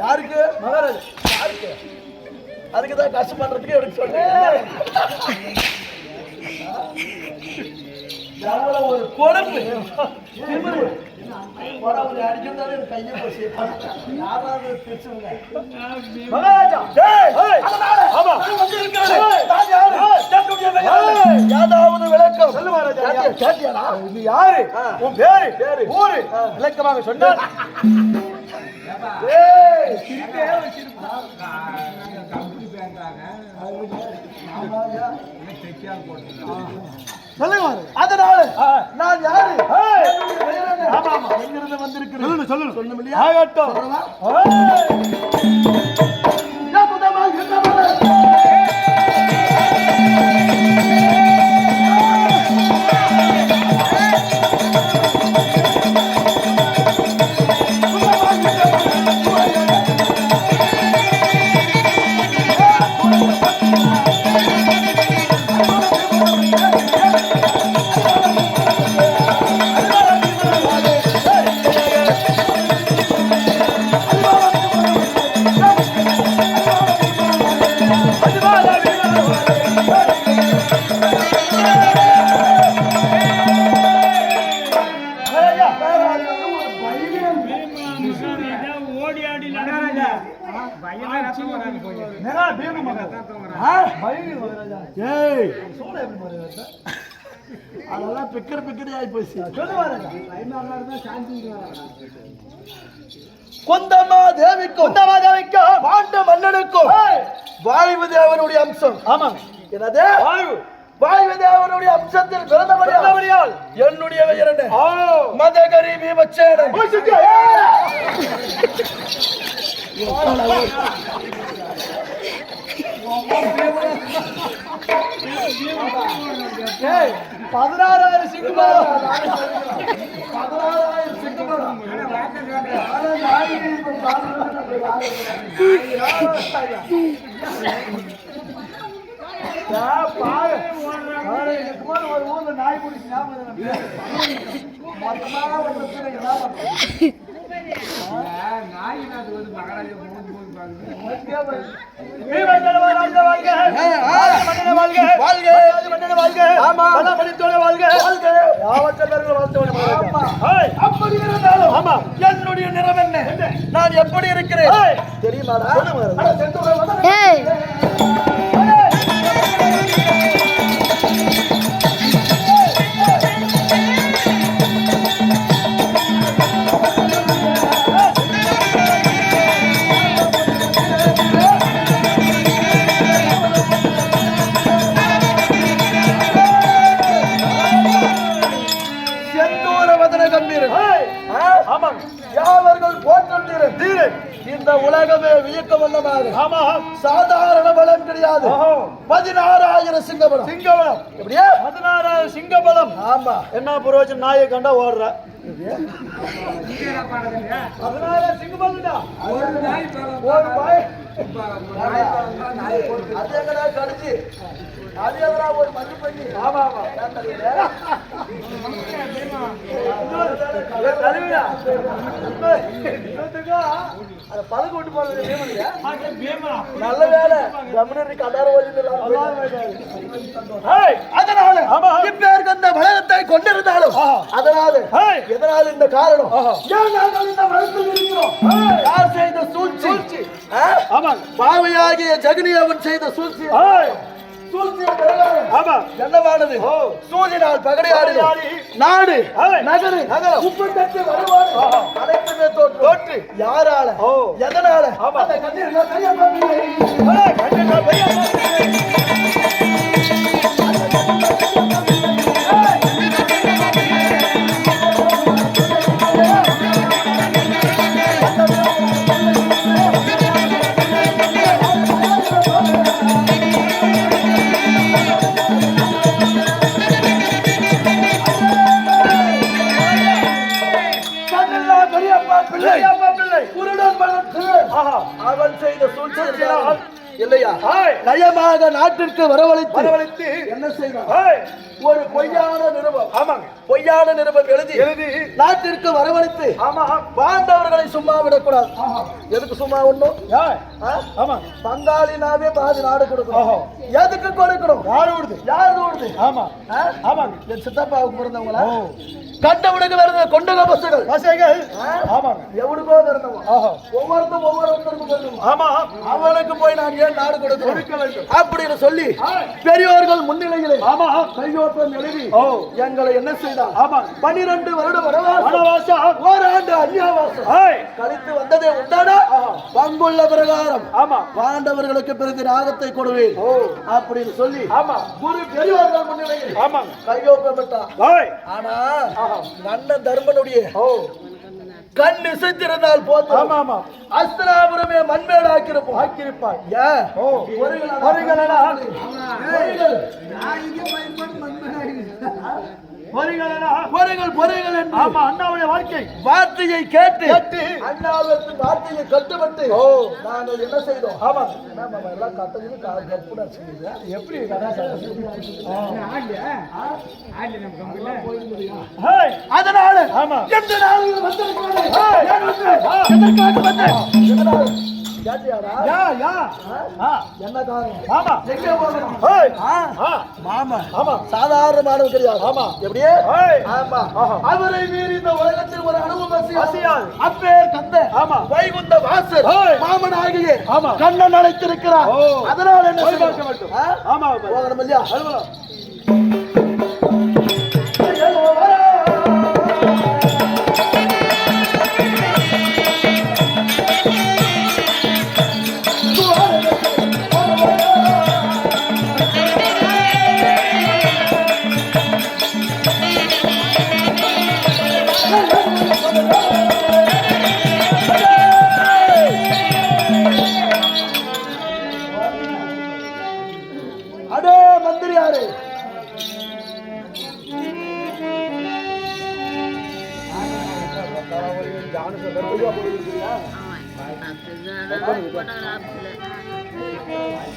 யாருக்கு? மகாராஜா. யாருக்கு? அதுக்குதான் கஷ்டம் பண்றதுக்கு எடுக்க சொல்றேன். ஒரு கொழுப்பு ஏதாவது விளக்கம் யாரு உன் பேரு ஊரு விளக்கமாக சொன்னார். அதனால நான் யாரு எங்கிருந்து வந்திருக்கிறேன் சொல்லணும் இல்லையா? அதெல்லாம் பிக்கர் பிக்கரி ஆகி போச்சு. குந்தமா தேவிக்கும் பாண்ட மன்னனுக்கும் வாயு தேவனுடைய அம்சம். ஆமாங்க. என்னது? வாயு தேவனுடைய அம்சத்தில் பிறந்தபடியால் என்னுடைய பெயர் என்ன? மதகரி பீமசேனன். பதினாறாயிரம் சிங்கமரம் ஒரு ஊர்ல நாய் பிடிச்சி என்னுடைய நிறம் என்ன? நான் எப்படி இருக்கிறேன் தெரியுமா? யாவர்கள் போற்றீரன் இந்த உலகமே வியக்க வல்லமாக சாதாரண பலம் கிடையாது. 16,000 சிங்கபலம். எப்படியா 16,000 சிங்கபலம்? ஆமா. என்ன புரோஜனம்? நாயை கண்டா ஓடுற 16,000 சிங்கபலம். கடிச்சு அது எதனா ஒரு மண்ணு பண்ணி. ஆமா ஆமா. பழகு விட்டு போறது நல்ல வேலை. அதனால இப்பேருக்கு அந்த வளத்தை கொண்டிருந்தாலும் அதனால எதனால் இந்த காரணம் இந்த வளத்தில் இருக்கிறோம். யார் செய்த சூழ்ச்சி? பாவையாகிய ஜெகனி அவன் செய்த சூழ்ச்சி. என்னவானது? சூழினால் பகடையாடி நாடு நகரு உப்பத்தட்டு வருவாடு அனைத்துமே தோற்று. யாரால? எதனால? அவன் செய்த சூழ்ச்சியினால் இல்லையா நயமாக நாட்டிற்கு வரவழைத்து என்ன செய்தான்? ஒரு பொய்யான நிருபம், ஆமாங்க, பொய்யான நிருபம் எழுதி நாட்டிற்கு வரவழைத்து ஆமா, பாண்டவர்களை சும்மா விடக்கூடாது. எதுக்கு சும்மா ஒண்ணும்? ஆமா, பங்காளினாவே பாதி நாடு கொடுக்கணும். எதுக்கு கொடுக்கணும்? யாரு விடுது? யாரு விடுது? ஆமா, ஆமாங்க, என் சித்தப்பாவுக்கு பிறந்தவங்களா? கண்டவனுக்கு வருது கொண்டக பசுகள் பசைகள், ஆமாங்க, எவனுக்கோ பிறந்தவன். ஒவ்வொருத்தருக்கும் பிறந்தவன். ஆமா, அவனுக்கு போய் நான் ஏன் நாடு கொடுக்க வேண்டும் அப்படின்னு சொல்லி பெரியோர்கள் முன்னிலையிலே ஆமா, கையோட்டம் எழுதி எங்களை என்ன செய்தார்? ஆமா, 12 வருட வனவாசம், ஓராண்டு அந்நியாவாசம் கழித்து வந்ததே உண்டானா பங்குள்ள பிரகாரம் ஆமா, பாண்டவர்களுக்கு பிறகு நாகத்தை கொடுவேன் அப்படின்னு சொல்லி ஆமா, குரு பெரியோர்கள் முன்னிலையில் ஆமாங்க, கையோட்டம் விட்டார். ஆனா அண்ணன் தர்மனுடைய கண் இசைத்திருந்தால் போதும். ஆமா, ஆமா, அஸ்திராபுரமே மண்மேடு ஆக்கியிருப்பாய். ஏன் அண்ணாவுடைய வாழ்க்கை வார்த்தையை கேட்டு அண்ணாவுக்கு வார்த்தையை கட்டுப்பட்டு நாங்கள் என்ன செய்தோம்? ஆமா, எல்லாம் கட்டது எப்படி அதனால எந்த நாளில் என்ன காரணம்? சாதாரணமானவன் கிடையாது. எப்படியே அவரை மீறி இந்த உலகத்தில் ஒரு அனுபவம் அப்பேர் தந்த வைகுந்த வாசர் மாமன் ஆகிய கண்ணன் அழைத்திருக்கிறார். அதனால என்ன செய்ய வேண்டும்? போகணும் இல்லையா? அடே மந்திரியாரே,